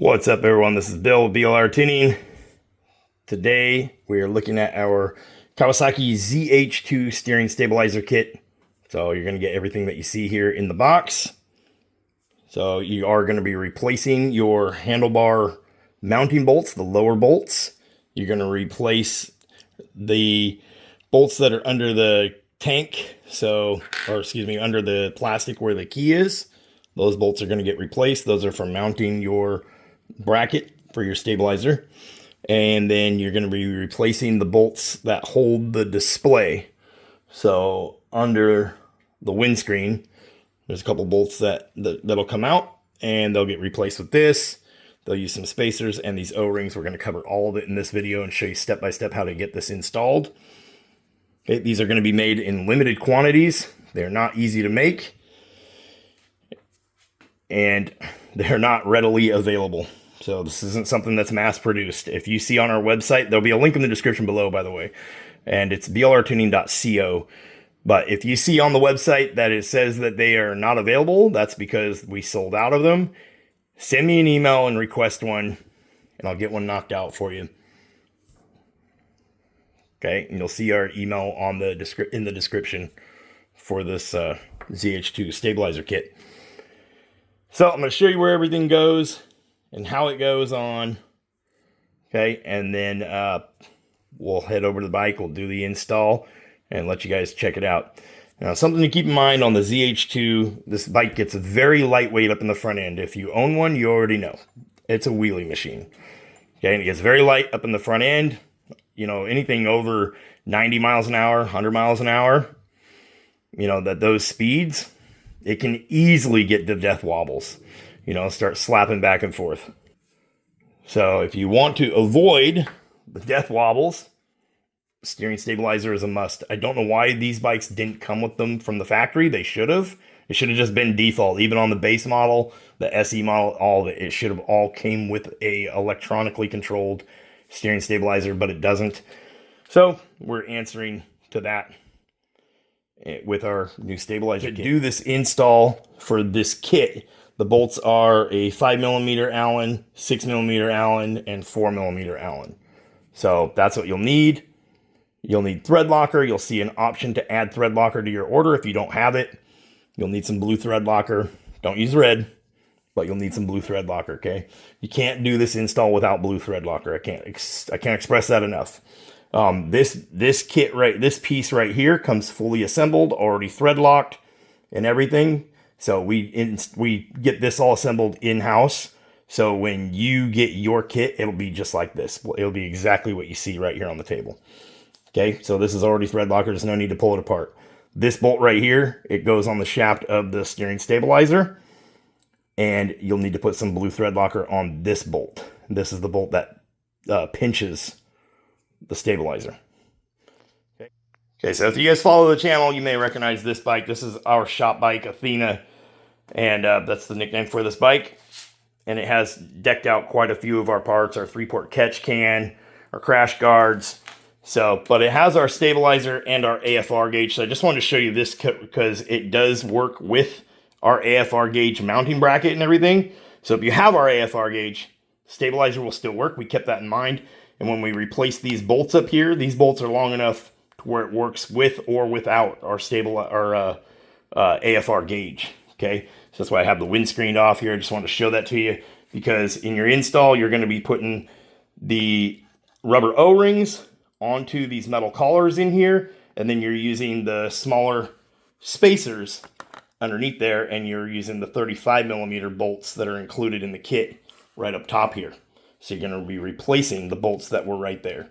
What's up, everyone? This is Bill with BLRTUNING. Today we are looking at our Kawasaki Zh2 steering stabilizer kit. So you're going to get everything that you see here in the box. So you are going to be replacing your handlebar mounting bolts, the lower bolts. You're going to replace the bolts that are under the tank, under the plastic where the key is. Those bolts are going to get replaced. Those are for mounting your bracket for your stabilizer. And then you're going to be replacing the bolts that hold the display. So under the windscreen, there's a couple bolts that'll come out, and they'll get replaced with this. They'll use some spacers and these O-rings. We're going to cover all of it in this video and show you step by step how to get this installed. Okay, these are going to be made in limited quantities. They're not easy to make, and they're not readily available. So this isn't something that's mass produced. If you see on our website, there'll be a link in the description below, by the way, and it's blrtuning.co. But if you see on the website that it says that they are not available, that's because we sold out of them. Send me an email and request one, and I'll get one knocked out for you. Okay, and you'll see our email on in the description for this Zh2 stabilizer kit. So I'm going to show you where everything goes and how it goes on. Okay, and then we'll head over to the bike. We'll do the install and let you guys check it out. Now, something to keep in mind on the Zh2, this bike gets very lightweight up in the front end. If you own one, you already know. It's a wheelie machine. Okay, and it gets very light up in the front end. You know, anything over 90 miles an hour, 100 miles an hour, you know, those speeds, it can easily get to death wobbles. You know, start slapping back and forth. So if you want to avoid the death wobbles, steering stabilizer is a must. I don't know why these bikes didn't come with them from the factory. They should have. It should have just been default. Even on the base model, the SE model, all of it. It should have all came with a electronically controlled steering stabilizer, but it doesn't. So we're answering to that with our new stabilizer kit. To do this install for this kit, the bolts are a 5mm Allen, 6mm Allen, and 4mm Allen. So that's what you'll need. You'll need thread locker. You'll see an option to add thread locker to your order if you don't have it. You'll need some blue thread locker. Don't use red, but you'll need some blue thread locker, okay? You can't do this install without blue thread locker. I can't express that enough. This kit this piece right here comes fully assembled, already thread locked and everything. So we get this all assembled in-house. So when you get your kit, it'll be just like this. It'll be exactly what you see right here on the table. Okay, so this is already thread locker. There's no need to pull it apart. This bolt right here, it goes on the shaft of the steering stabilizer. And you'll need to put some blue thread locker on this bolt. This is the bolt that pinches the stabilizer. Okay, so if you guys follow the channel, you may recognize this bike. This is our shop bike, Athena. And that's the nickname for this bike. And it has decked out quite a few of our parts, our 3-port catch can, our crash guards. So, but it has our stabilizer and our AFR gauge. So I just wanted to show you this because it does work with our AFR gauge mounting bracket and everything. So if you have our AFR gauge, stabilizer will still work. We kept that in mind. And when we replace these bolts up here, these bolts are long enough to where it works with or without our AFR gauge. Okay, so that's why I have the windscreen off here. I just wanted to show that to you because in your install, you're going to be putting the rubber O-rings onto these metal collars in here, and then you're using the smaller spacers underneath there, and you're using the 35mm bolts that are included in the kit right up top here. So you're going to be replacing the bolts that were right there.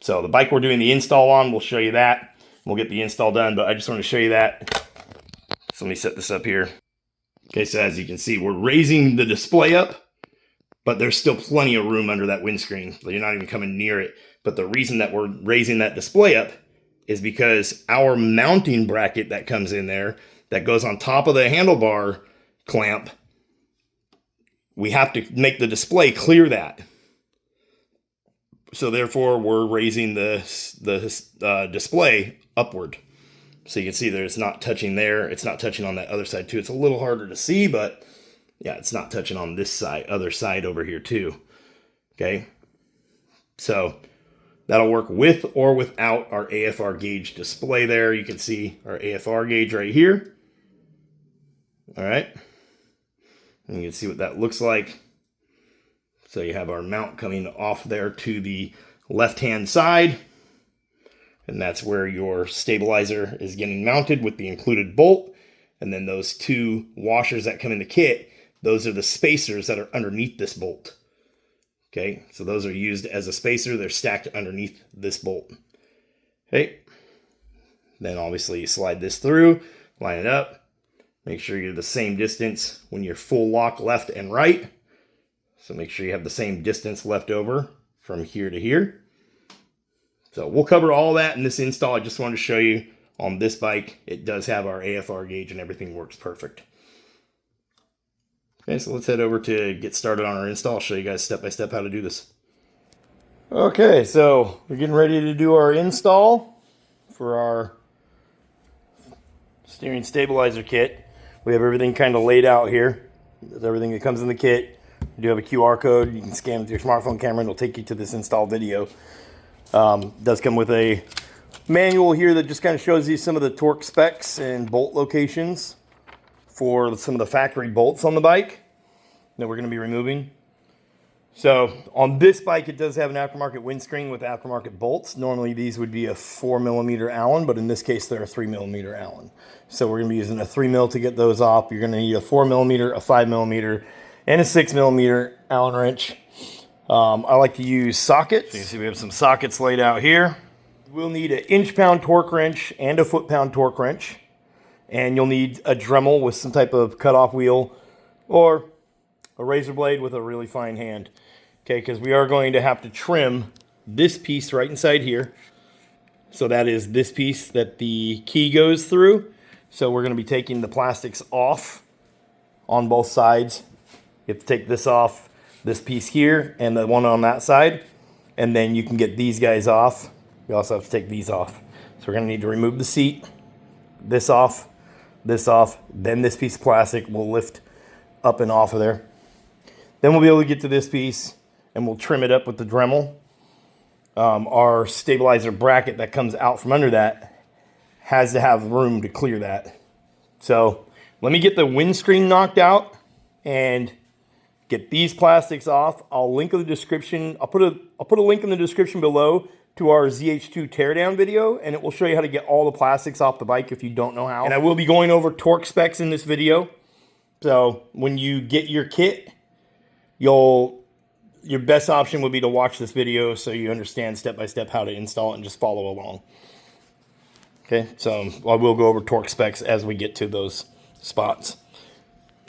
So the bike we're doing the install on, we'll show you that. We'll get the install done, but I just want to show you that. So let me set this up here. Okay, so as you can see, we're raising the display up, but there's still plenty of room under that windscreen. So you're not even coming near it. But the reason that we're raising that display up is because our mounting bracket that comes in there, that goes on top of the handlebar clamp, we have to make the display clear that. So therefore, we're raising the display upward. So you can see that it's not touching there. It's not touching on that other side too. It's a little harder to see, but Yeah, it's not touching on this side, other side over here too. Okay, so that'll work with or without our AFR gauge display there. You can see our AFR gauge right here. All right, and you can see what that looks like. So you have our mount coming off there to the left-hand side, and that's where your stabilizer is getting mounted with the included bolt. And then those two washers that come in the kit, those are the spacers that are underneath this bolt. Okay, so those are used as a spacer. They're stacked underneath this bolt. Okay, then obviously you slide this through, line it up, make sure you're the same distance when you're full lock left and right. So make sure you have the same distance left over from here to here. So we'll cover all that in this install. I just wanted to show you on this bike, it does have our AFR gauge and everything works perfect. Okay, so let's head over to get started on our install. I'll show you guys step by step how to do this. Okay, so we're getting ready to do our install for our steering stabilizer kit. We have everything kind of laid out here. There's everything that comes in the kit. You do have a QR code. You can scan with your smartphone camera and it'll take you to this install video. It does come with a manual here that just kind of shows you some of the torque specs and bolt locations for some of the factory bolts on the bike that we're going to be removing. So on this bike, it does have an aftermarket windscreen with aftermarket bolts. Normally these would be a 4mm Allen, but in this case they're a 3mm Allen. So we're going to be using a 3mm to get those off. You're going to need a 4mm, a 5mm, and a 6mm Allen wrench. I like to use sockets. So you can see we have some sockets laid out here. We'll need an inch-pound torque wrench and a foot-pound torque wrench. And you'll need a Dremel with some type of cutoff wheel or a razor blade with a really fine hand. Okay, because we are going to have to trim this piece right inside here. So that is this piece that the key goes through. So we're going to be taking the plastics off on both sides. You have to take this off, this piece here, and the one on that side. And then you can get these guys off. You also have to take these off. So we're going to need to remove the seat, this off, then this piece of plastic will lift up and off of there. Then we'll be able to get to this piece and we'll trim it up with the Dremel. Our stabilizer bracket that comes out from under that has to have room to clear that. So let me get the windscreen knocked out and get these plastics off. I'll link in the description. I'll put a link in the description below to our ZH2 teardown video, and it will show you how to get all the plastics off the bike if you don't know how. And I will be going over torque specs in this video. So when you get your kit, your best option would be to watch this video so you understand step by step how to install it and just follow along. Okay, so I will go over torque specs as we get to those spots.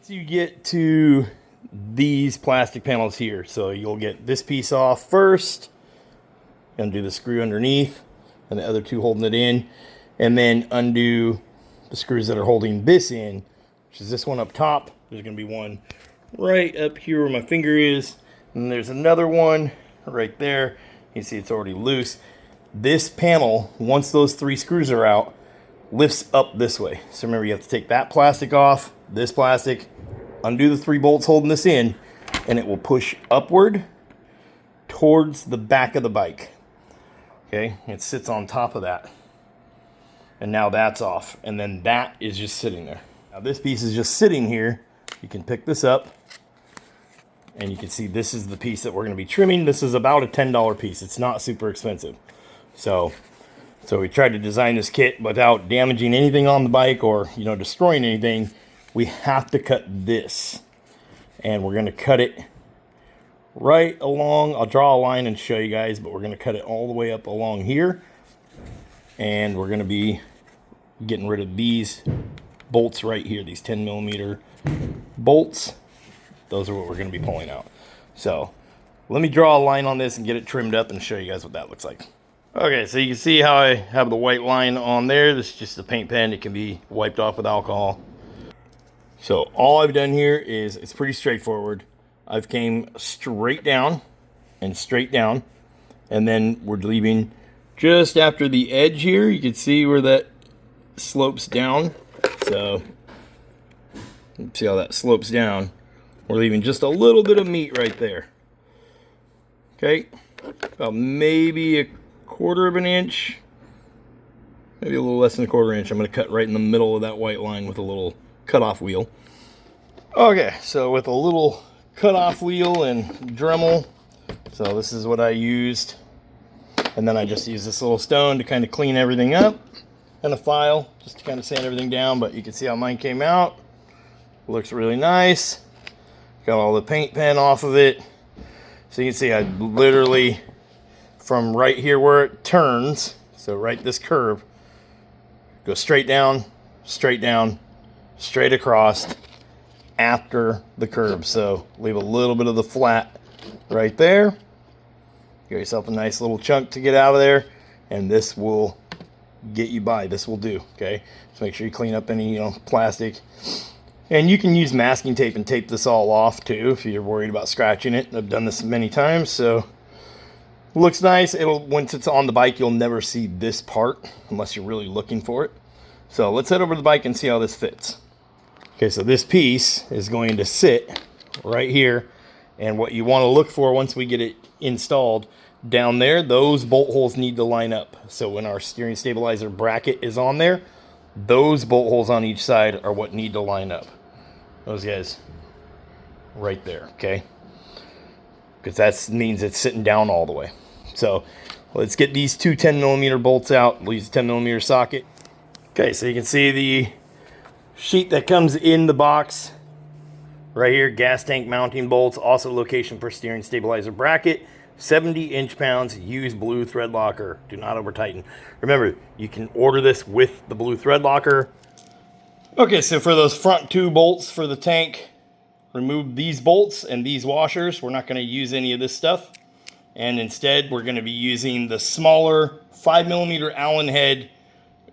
So you get to these plastic panels here. So you'll get this piece off first. Undo the screw underneath and the other two holding it in, and then undo the screws that are holding this in, which is this one up top. There's going to be one right up here where my finger is, and there's another one right there. You see it's already loose. This panel, once those three screws are out, lifts up this way. So remember, you have to take that plastic off, this plastic, undo the three bolts holding this in, and it will push upward towards the back of the bike. Okay, it sits on top of that. And now that's off. And then that is just sitting there. Now this piece is just sitting here. You can pick this up. And you can see this is the piece that we're going to be trimming. This is about a $10 piece. It's not super expensive. So we tried to design this kit without damaging anything on the bike or, destroying anything. We have to cut this. And we're going to cut it right along. I'll draw a line and show you guys, but we're going to cut it all the way up along here, and we're going to be getting rid of these bolts right here, these 10mm bolts. Those are what we're going to be pulling out. So let me draw a line on this and get it trimmed up and show you guys what that looks like. Okay, so you can see how I have the white line on there. This is just a paint pen. It can be wiped off with alcohol. So all I've done here is, it's pretty straightforward. I've came straight down, and then we're leaving just after the edge here. You can see where that slopes down. So see how that slopes down. We're leaving just a little bit of meat right there. Okay, about maybe a quarter of an inch, maybe a little less than a quarter inch. I'm going to cut right in the middle of that white line with a little cutoff wheel. Okay, so with a little cutoff wheel and Dremel, so this is what I used. And then I just use this little stone to kind of clean everything up, and a file just to kind of sand everything down. But you can see how mine came out. Looks really nice. Got all the paint pen off of it. So you can see I literally, from right here where it turns, so right this curve, go straight down, straight across after the curve. So leave a little bit of the flat right there. Get yourself a nice little chunk to get out of there, and this will get you by. This will do, okay? So make sure you clean up any, plastic. And you can use masking tape and tape this all off too if you're worried about scratching it. I've done this many times, so it looks nice. Once it's on the bike, you'll never see this part unless you're really looking for it. So let's head over to the bike and see how this fits. Okay, so this piece is going to sit right here, and what you want to look for once we get it installed down there, those bolt holes need to line up. So when our steering stabilizer bracket is on there, those bolt holes on each side are what need to line up. Those guys right there, okay? Because that means it's sitting down all the way. So let's get these two 10mm bolts out. We'll use a 10mm socket. Okay, so you can see the sheet that comes in the box right here, gas tank mounting bolts, also location for steering stabilizer bracket, 70 inch-pounds, use blue thread locker, do not over tighten. Remember, you can order this with the blue thread locker. Okay, so for those front two bolts for the tank, remove these bolts and these washers. We're not going to use any of this stuff, and instead we're going to be using the smaller 5mm Allen head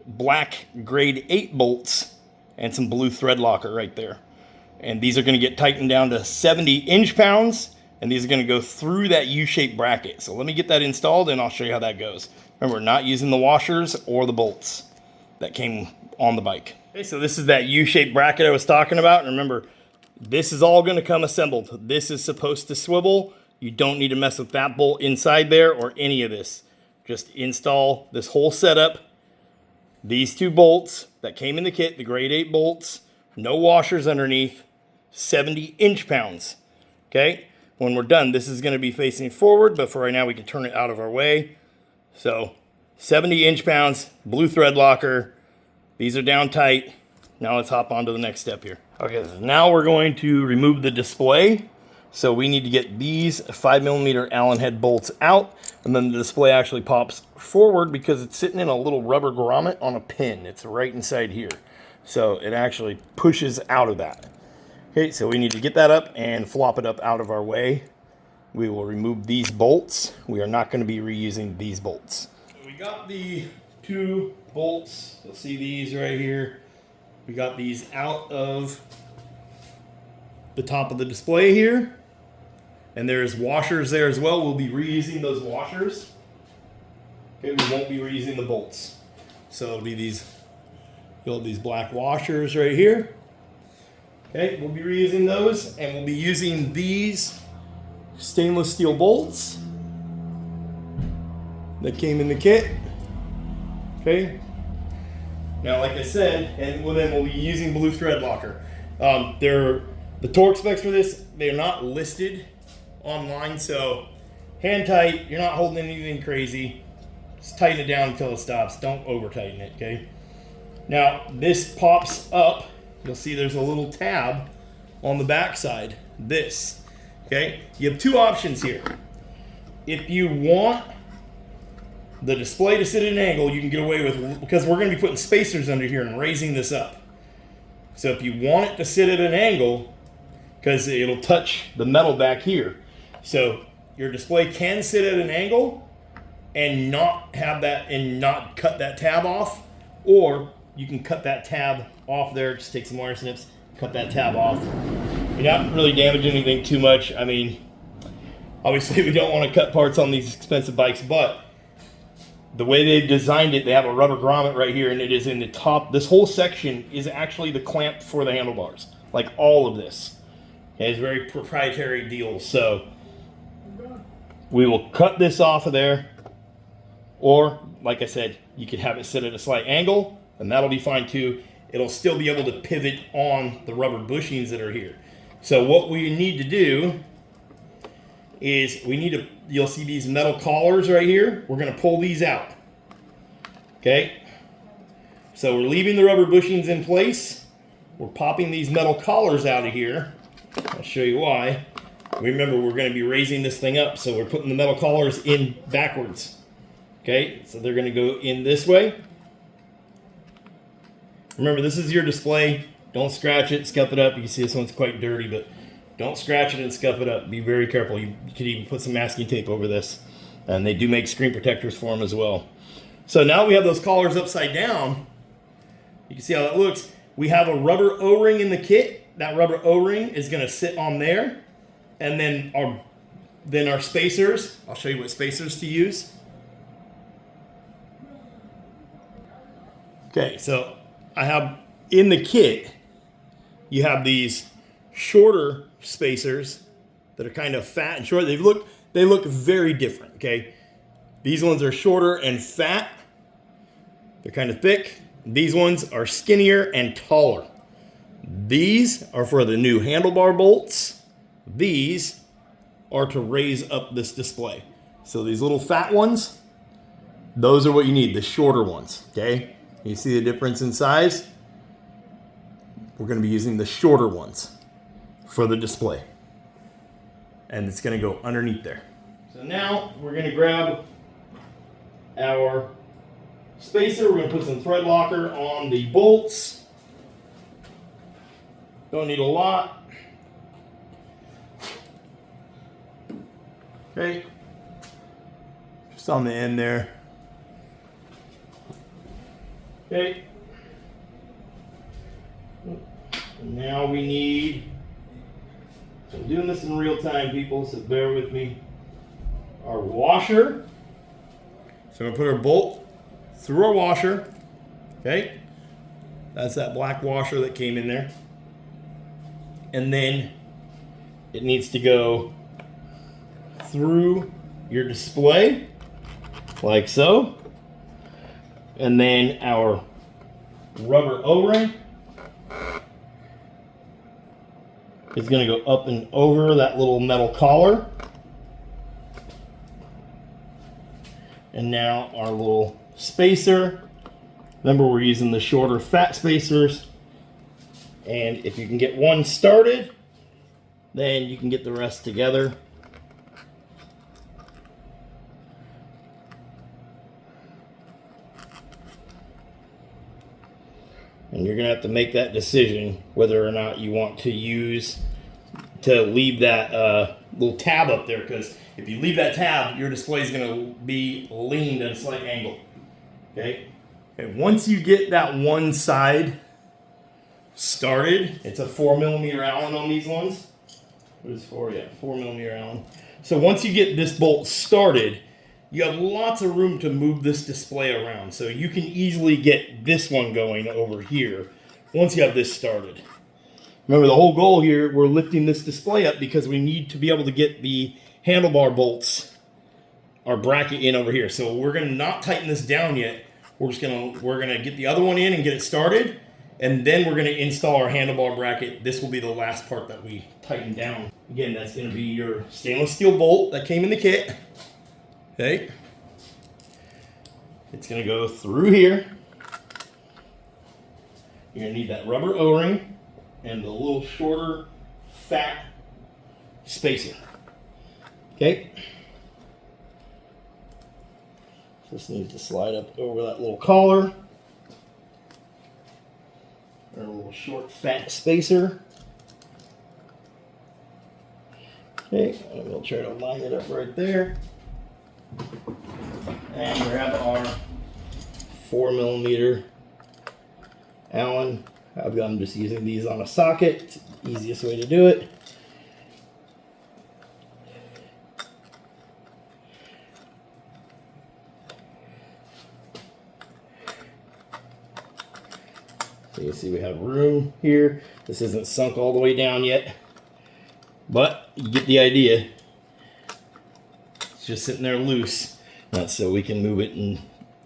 black grade 8 bolts and some blue thread locker right there. And these are going to get tightened down to 70 inch-pounds, and these are going to go through that U-shaped bracket. So let me get that installed, and I'll show you how that goes. Remember, we're not using the washers or the bolts that came on the bike. Okay, so this is that U-shaped bracket I was talking about. And remember, this is all going to come assembled. This is supposed to swivel. You don't need to mess with that bolt inside there or any of this. Just install this whole setup. These two bolts that came in the kit, the grade 8 bolts, no washers underneath, 70 inch-pounds. Okay, when we're done, this is going to be facing forward, but for right now we can turn it out of our way. So 70 inch-pounds, blue thread locker. These are down tight. Now let's hop on to the next step here. Okay, so now we're going to remove the display. So we need to get these 5mm Allen head bolts out, and then the display actually pops forward because it's sitting in a little rubber grommet on a pin. It's right inside here. So it actually pushes out of that. Okay, so we need to get that up and flop it up out of our way. We will remove these bolts. We are not going to be reusing these bolts. So we got the two bolts. You'll see these right here. We got these out of the top of the display here. And there's washers there as well. We'll be reusing those washers. Okay, we won't be reusing the bolts. So it'll be these, you'll have these black washers right here. Okay, we'll be reusing those, and we'll be using these stainless steel bolts that came in the kit. Okay. Now, like I said, and then we'll be using blue thread locker. The torque specs for this, they're not listed online, so hand tight. You're not holding anything crazy. Just tighten it down until it stops. Don't over tighten it. Okay. Now this pops up. You'll see there's a little tab on the back side. This. Okay. You have two options here. If you want the display to sit at an angle, you can get away with, because we're going to be putting spacers under here and raising this up. So if you want it to sit at an angle, because it'll touch the metal back here. So your display can sit at an angle and not have that, and not cut that tab off, or you can cut that tab off there. Just take some wire snips, cut that tab off. You're not really damaging anything too much. I mean, obviously we don't want to cut parts on these expensive bikes, but the way they've designed it, they have a rubber grommet right here, and it is in the top. This whole section is actually the clamp for the handlebars, like all of this. Okay, it's a very proprietary deal. So we will cut this off of there, or like I said, you could have it sit at a slight angle, and that'll be fine too. It'll still be able to pivot on the rubber bushings that are here. So what we need to do is you'll see these metal collars right here. We're gonna pull these out, okay? So we're leaving the rubber bushings in place. We're popping these metal collars out of here. I'll show you why. Remember, we're gonna be raising this thing up, so we're putting the metal collars in backwards. Okay, so they're gonna go in this way. Remember, this is your display. Don't scratch it, scuff it up. You can see this one's quite dirty, but don't scratch it and scuff it up. Be very careful. You could even put some masking tape over this. And they do make screen protectors for them as well. So now we have those collars upside down. You can see how that looks. We have a rubber O-ring in the kit. That rubber O-ring is gonna sit on there. And then our spacers, I'll show you what spacers to use. Okay, so I have in the kit, you have these shorter spacers that are kind of fat and short. They look very different, okay? These ones are shorter and fat. They're kind of thick. These ones are skinnier and taller. These are for the new handlebar bolts. These are to raise up this display. So these little fat ones, those are what you need, the shorter ones, okay? You see the difference in size? We're gonna be using the shorter ones for the display. And it's gonna go underneath there. So now we're gonna grab our spacer. We're gonna put some thread locker on the bolts. Don't need a lot. Okay, just on the end there. Okay. And now we need, so I'm doing this in real time, people, so bear with me. Our washer. So we're gonna put our bolt through our washer. Okay. That's that black washer that came in there. And then it needs to go through your display, like so. And then our rubber O-ring is going to go up and over that little metal collar. And now our little spacer. Remember, we're using the shorter fat spacers. And if you can get one started, then you can get the rest together. And you're going to have to make that decision whether or not you want to leave that little tab up there, because if you leave that tab, your display is going to be leaned at a slight angle. Okay? And once you get that one side started, it's a 4mm Allen on these ones. What is 4? Yeah, 4mm Allen. So once you get this bolt started, you have lots of room to move this display around. So you can easily get this one going over here once you have this started. Remember, the whole goal here, we're lifting this display up because we need to be able to get the handlebar bolts, our bracket, in over here. So we're gonna not tighten this down yet. We're gonna get the other one in and get it started, and then we're gonna install our handlebar bracket. This will be the last part that we tighten down. Again, that's gonna be your stainless steel bolt that came in the kit. Okay, it's going to go through here. You're going to need that rubber O-ring and the little shorter fat spacer. Okay, this needs to slide up over that little collar. Our little short fat spacer. Okay, and we'll try to line it up right there. And grab our 4mm Allen. I'm just using these on a socket. It's the easiest way to do it. So you see we have room here. This isn't sunk all the way down yet. but you get the idea. It's just sitting there loose. That's so we can move it and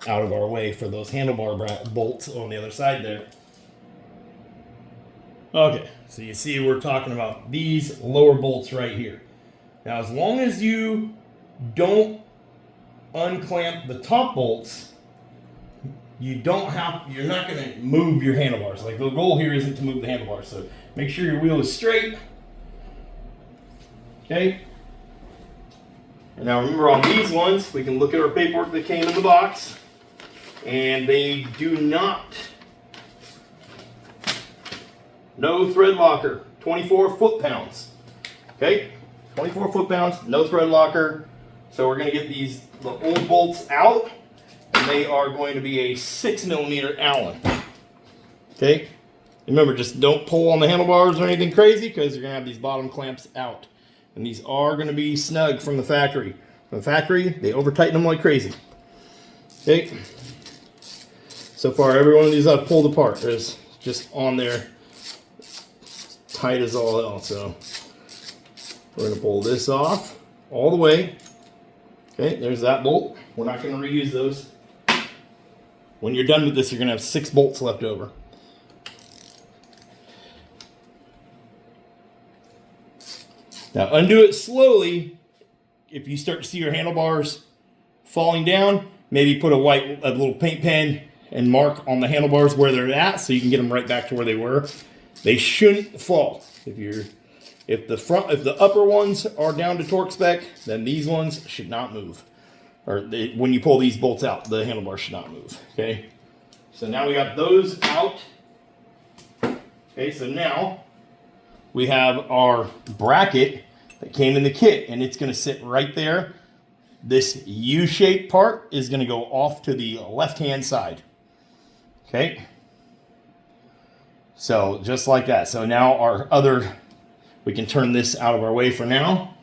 out of our way for those handlebar bolts on the other side there. Okay, so you see we're talking about these lower bolts right here. Now, as long as you don't unclamp the top bolts, you're not going to move your handlebars. Like, the goal here isn't to move the handlebars, so make sure your wheel is straight. Okay. And now remember, on these ones, we can look at our paperwork that came in the box, and they do not. No thread locker, 24 foot-pounds. Okay, 24 foot-pounds, no thread locker. So we're going to get the old bolts out, and they are going to be a 6mm Allen. Okay, remember, just don't pull on the handlebars or anything crazy, because you're going to have these bottom clamps out. And these are going to be snug from the factory. From the factory, they over-tighten them like crazy. Okay. So far, every one of these I've pulled apart is just on there, tight as all hell. So we're going to pull this off all the way. Okay, there's that bolt. We're not going to reuse those. When you're done with this, you're going to have 6 bolts left over. Now undo it slowly. If you start to see your handlebars falling down, maybe put a little paint pen and mark on the handlebars where they're at, so you can get them right back to where they were. They shouldn't fall. If the upper ones are down to torque spec, then these ones should not move. Or when you pull these bolts out, the handlebars should not move. Okay. So now we got those out. Okay. So now we have our bracket that came in the kit, and it's going to sit right there. This U-shaped part is going to go off to the left-hand side. Okay. So just like that. So now we can turn this out of our way for now.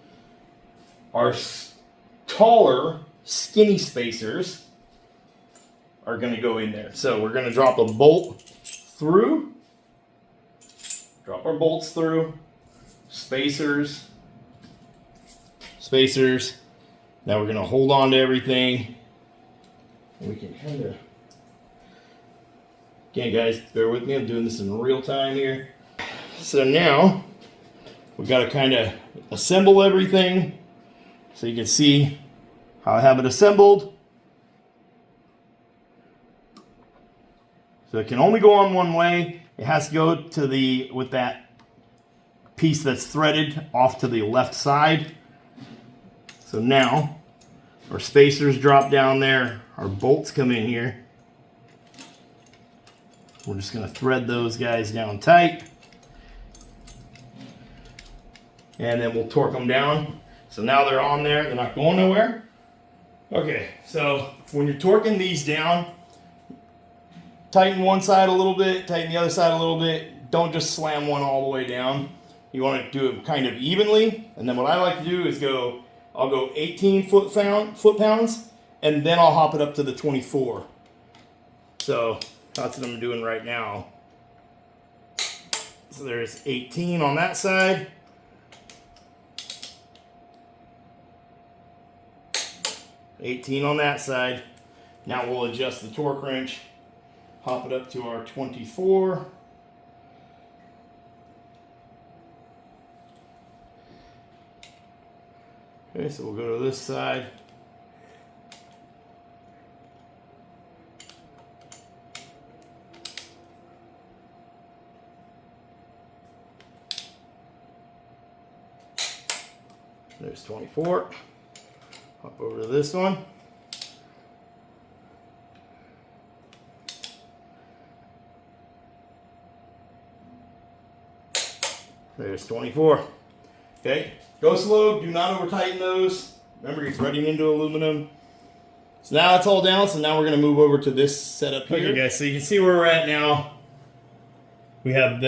Our taller, skinny spacers are going to go in there. So we're going to drop a bolt through. Drop our bolts through. Spacers. Now we're going to hold on to everything. And we can kind of... Again, guys, bear with me. I'm doing this in real time here. So now we've got to kind of assemble everything so you can see how I have it assembled. So it can only go on one way. It has to go to with that piece that's threaded off to the left side. So now our spacers drop down there. Our bolts come in here. We're just going to thread those guys down tight. And then we'll torque them down. So now they're on there. They're not going nowhere. Okay, so when you're torquing these down, tighten one side a little bit, tighten the other side a little bit. Don't just slam one all the way down. You want to do it kind of evenly. And then what I like to do is I'll go 18 foot-pounds, and then I'll hop it up to the 24. So that's what I'm doing right now. So there's 18 on that side. On that side. Now we'll adjust the torque wrench, hop it up to our 24. Okay, so we'll go to this side. There's 24. Hop over to this one. There's 24. Okay, go slow, do not over tighten those. Remember, you're threading into aluminum. So now it's all down, so now we're gonna move over to this setup here. Okay guys, so you can see where we're at now. We have the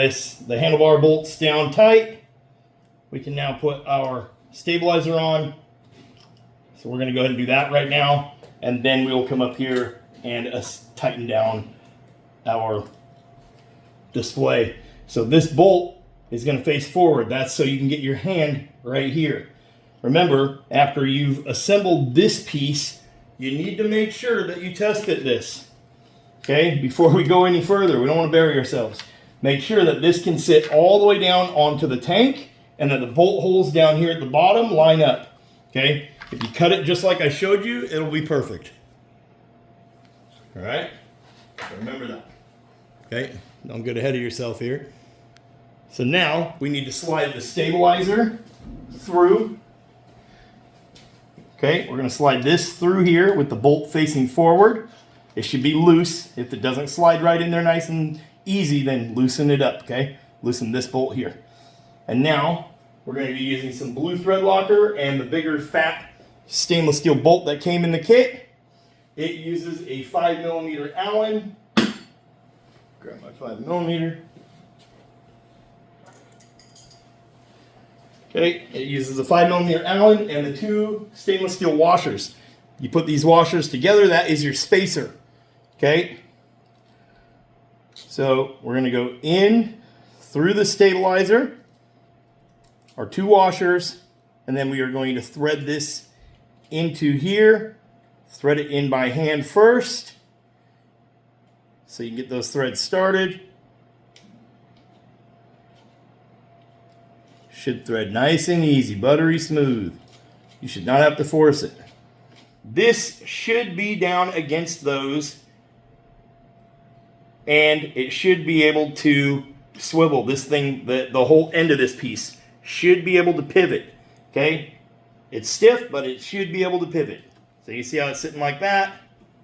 handlebar bolts down tight. We can now put our stabilizer on. So we're gonna go ahead and do that right now. And then we'll come up here and tighten down our display. So this bolt is going to face forward. That's so you can get your hand right here. Remember, after you've assembled this piece, you need to make sure that you test fit this. Okay, before we go any further, we don't want to bury ourselves. Make sure that this can sit all the way down onto the tank and that the bolt holes down here at the bottom line up. Okay, if you cut it just like I showed you, it'll be perfect. All right, remember that. Okay, don't get ahead of yourself here. So now we need to slide the stabilizer through. Okay, we're going to slide this through here with the bolt facing forward. It should be loose. If it doesn't slide right in there nice and easy, then loosen it up, okay? Loosen this bolt here. And now we're going to be using some blue thread locker and the bigger fat stainless steel bolt that came in the kit. It uses a 5mm Allen. Grab my 5mm. Okay, it uses a 5mm Allen and the 2 stainless steel washers. You put these washers together, that is your spacer. Okay, so we're going to go in through the stabilizer, our 2 washers, and then we are going to thread this into here. Thread it in by hand first, so you can get those threads started. Should thread nice and easy, buttery smooth. You should not have to force it. This should be down against those, and it should be able to swivel. This thing, the whole end of this piece should be able to pivot. Okay, it's stiff, but it should be able to pivot. So you see how it's sitting like that?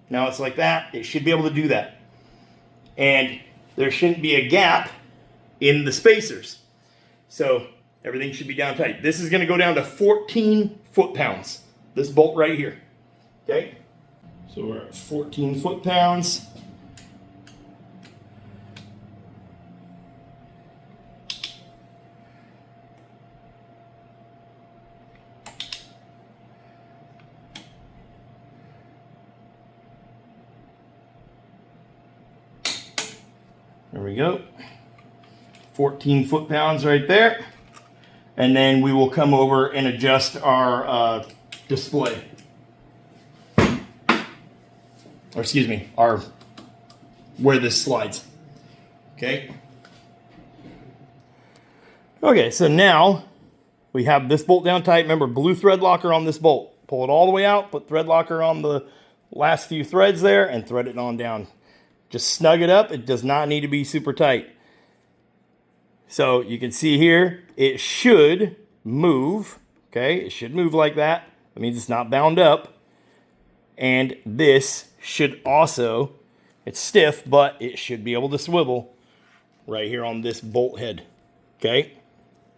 Now it's like that. It should be able to do that. And there shouldn't be a gap in the spacers. So everything should be down tight. This is going to go down to 14 foot-pounds. This bolt right here. Okay, so we're at 14 foot-pounds. There we go. 14 foot-pounds right there. And then we will come over and adjust our display. Or excuse me, where this slides. Okay. Okay, so now we have this bolt down tight. Remember, blue thread locker on this bolt. Pull it all the way out, put thread locker on the last few threads there, and thread it on down. Just snug it up. It does not need to be super tight. So you can see here, it should move. Okay, it should move like that. That means it's not bound up. And this should also, it's stiff, but it should be able to swivel right here on this bolt head. Okay,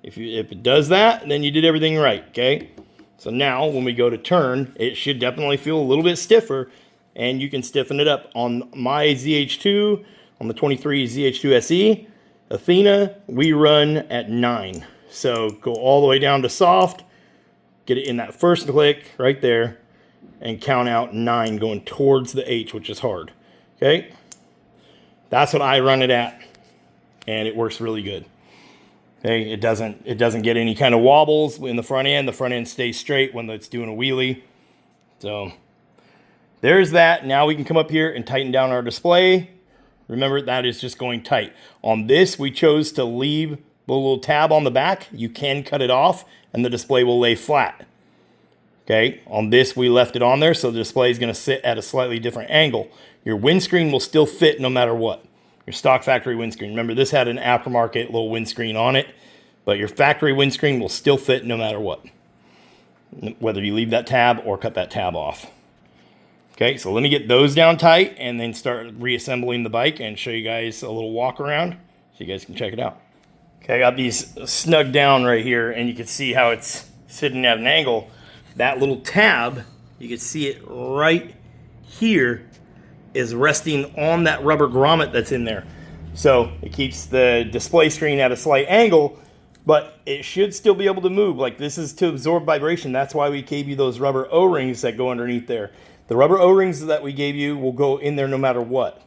if it does that, then you did everything right. Okay, so now when we go to turn, it should definitely feel a little bit stiffer, and you can stiffen it up. On my ZH2, on the 23 ZH2 SE Athena, we run at 9. So go all the way down to soft, get it in that first click right there, and count out 9 going towards the H, which is hard. Okay, that's what I run it at, and it works really good. Okay, it doesn't get any kind of wobbles in the front end. The front end stays straight when it's doing a wheelie. So there's that. Now we can come up here and tighten down our display. Remember, that is just going tight. On this, we chose to leave the little tab on the back. You can cut it off, and the display will lay flat. Okay, on this, we left it on there, so the display is going to sit at a slightly different angle. Your windscreen will still fit no matter what. Your stock factory windscreen. Remember, this had an aftermarket little windscreen on it, but your factory windscreen will still fit no matter what, whether you leave that tab or cut that tab off. Okay, so let me get those down tight and then start reassembling the bike and show you guys a little walk around so you guys can check it out. Okay, I got these snug down right here, and you can see how it's sitting at an angle. That little tab, you can see it right here, is resting on that rubber grommet that's in there. So it keeps the display screen at a slight angle, but it should still be able to move. Like, this is to absorb vibration. That's why we gave you those rubber O-rings that go underneath there. The rubber O-rings that we gave you will go in there no matter what.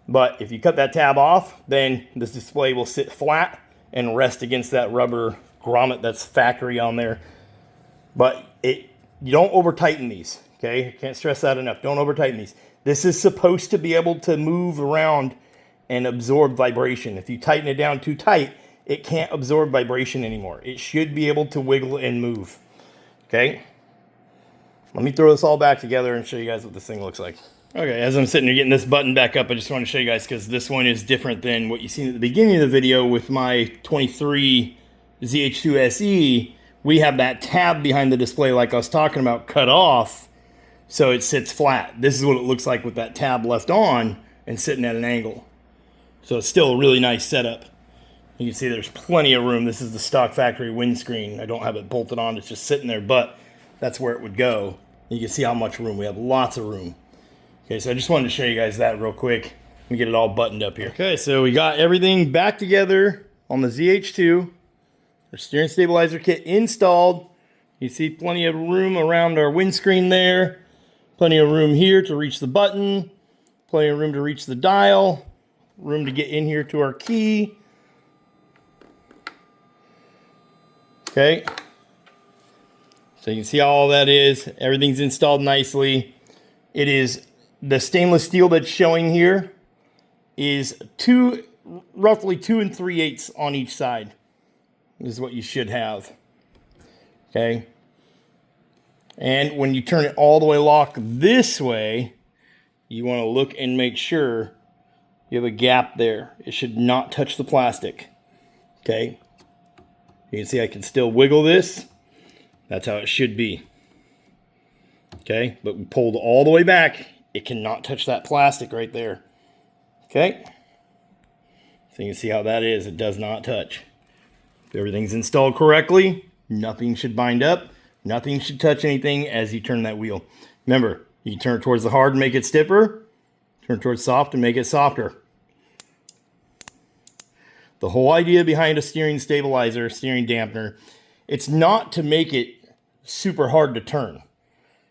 But if you cut that tab off, then this display will sit flat and rest against that rubber grommet that's factory on there. But you don't over tighten these, okay? I can't stress that enough. Don't over tighten these. This is supposed to be able to move around and absorb vibration. If you tighten it down too tight, it can't absorb vibration anymore. It should be able to wiggle and move, okay? Let me throw this all back together and show you guys what this thing looks like. Okay, as I'm sitting here getting this button back up, I just want to show you guys, because this one is different than what you seen at the beginning of the video with my 23 ZH2 SE. We have that tab behind the display like I was talking about cut off, so it sits flat. This is what it looks like with that tab left on and sitting at an angle. So it's still a really nice setup. You can see there's plenty of room. This is the stock factory windscreen. I don't have it bolted on, it's just sitting there, but that's where it would go. You can see how much room. We have lots of room. Okay, so I just wanted to show you guys that real quick. Let me get it all buttoned up here. Okay, so we got everything back together on the ZH2. Our steering stabilizer kit installed. You see plenty of room around our windscreen there. Plenty of room here to reach the button. Plenty of room to reach the dial. Room to get in here to our key. Okay. So you can see how all that is. Everything's installed nicely. It is the stainless steel that's showing here is roughly 2 3/8 on each side. This is what you should have. Okay. And when you turn it all the way locked this way, you want to look and make sure you have a gap there. It should not touch the plastic. Okay. You can see I can still wiggle this. That's how it should be. Okay, but we pulled all the way back. It cannot touch that plastic right there. Okay, so you can see how that is. It does not touch. If everything's installed correctly, nothing should bind up. Nothing should touch anything as you turn that wheel. Remember, you can turn it towards the hard and make it stiffer. Turn it towards soft and make it softer. The whole idea behind a steering stabilizer, steering dampener, it's not to make it super hard to turn.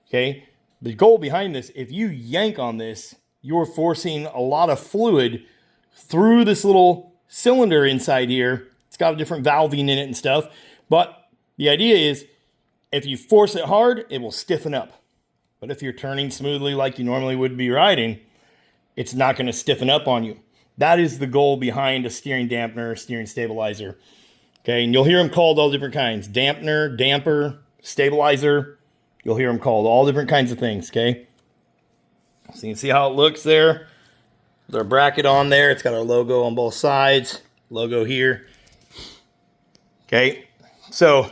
Okay, the goal behind this, if you yank on this, you're forcing a lot of fluid through this little cylinder inside here. It's got a different valving in it and stuff, but the idea is if you force it hard, it will stiffen up. But if you're turning smoothly like you normally would be riding, it's not going to stiffen up on you. That is the goal behind a steering dampener, steering stabilizer. Okay, and you'll hear them called all different kinds. Dampener, damper, stabilizer. You'll hear them called all different kinds of things, okay? So you can see how it looks there. There's our bracket on there. It's got our logo on both sides. Logo here. Okay, so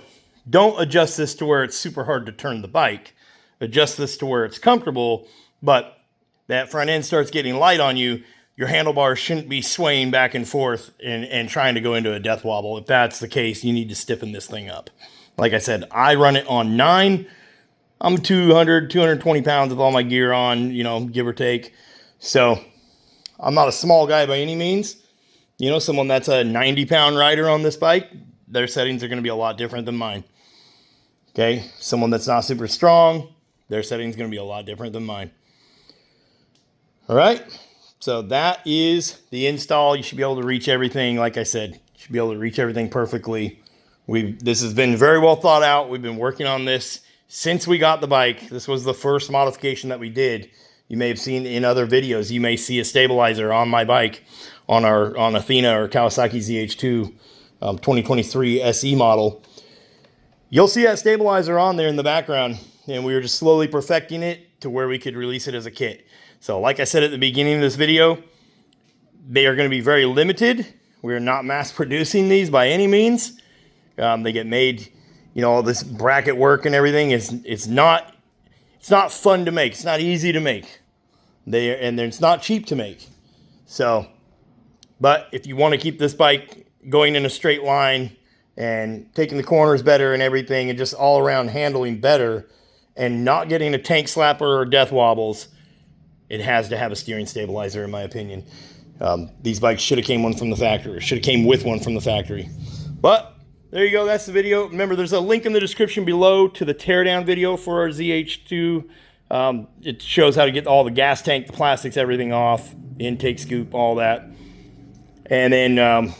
don't adjust this to where it's super hard to turn the bike. Adjust this to where it's comfortable, but that front end starts getting light on you. Your handlebars shouldn't be swaying back and forth and trying to go into a death wobble. If that's the case, you need to stiffen this thing up. Like I said, I run it on 9. I'm 200, 220 pounds with all my gear on, you know, give or take. So I'm not a small guy by any means. You know, someone that's a 90-pound rider on this bike, their settings are going to be a lot different than mine. Okay, someone that's not super strong, their settings are going to be a lot different than mine. All right. So that is the install. You should be able to reach everything. Like I said, you should be able to reach everything perfectly. This has been very well thought out. We've been working on this since we got the bike. This was the first modification that we did. You may have seen in other videos, you may see a stabilizer on my bike on Athena or Kawasaki Zh2 2023 SE model. You'll see that stabilizer on there in the background, and we were just slowly perfecting it to where we could release it as a kit. So like I said at the beginning of this video, they are going to be very limited. We're not mass producing these by any means. They get made, you know, all this bracket work and everything. It's not fun to make. It's not easy to make. It's not cheap to make. So, but if you want to keep this bike going in a straight line and taking the corners better and everything and just all around handling better and not getting a tank slapper or death wobbles, it has to have a steering stabilizer, in my opinion. These bikes should have came one from the factory. Should have came with one from the factory. But there you go. That's the video. Remember, there's a link in the description below to the teardown video for our ZH2. It shows how to get all the gas tank, the plastics, everything off, intake scoop, all that. And then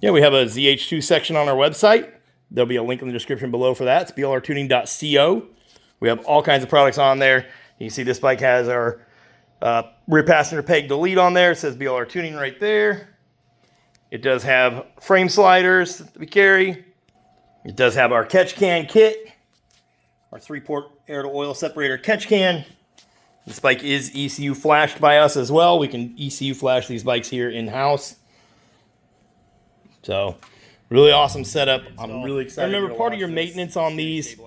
Yeah, we have a ZH2 section on our website. There'll be a link in the description below for that. It's blrtuning.co. We have all kinds of products on there. You can see this bike has our rear passenger peg delete on there. It says BLR Tuning right there. It does have frame sliders that we carry. It does have our catch can kit, our 3-port air to oil separator catch can. This bike is ECU flashed by us as well. We can ECU flash these bikes here in-house. So, really awesome setup. I'm really excited. Remember, part of your maintenance on these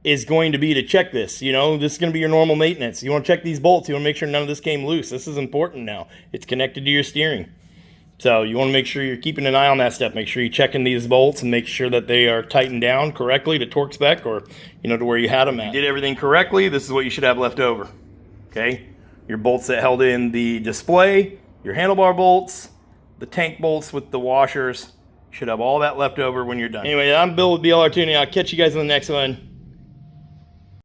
is going to be to check this. You know, this is going to be your normal maintenance. You want to check these bolts. You want to make sure none of this came loose. This is important now. It's connected to your steering. So you want to make sure you're keeping an eye on that stuff. Make sure you're checking these bolts and make sure that they are tightened down correctly to torque spec, or, you know, to where you had them at. If you did everything correctly, this is what you should have left over. Okay? Your bolts that held in the display, your handlebar bolts, the tank bolts with the washers, should have all that left over when you're done. Anyway, I'm Bill with BLR Tuning. I'll catch you guys in the next one.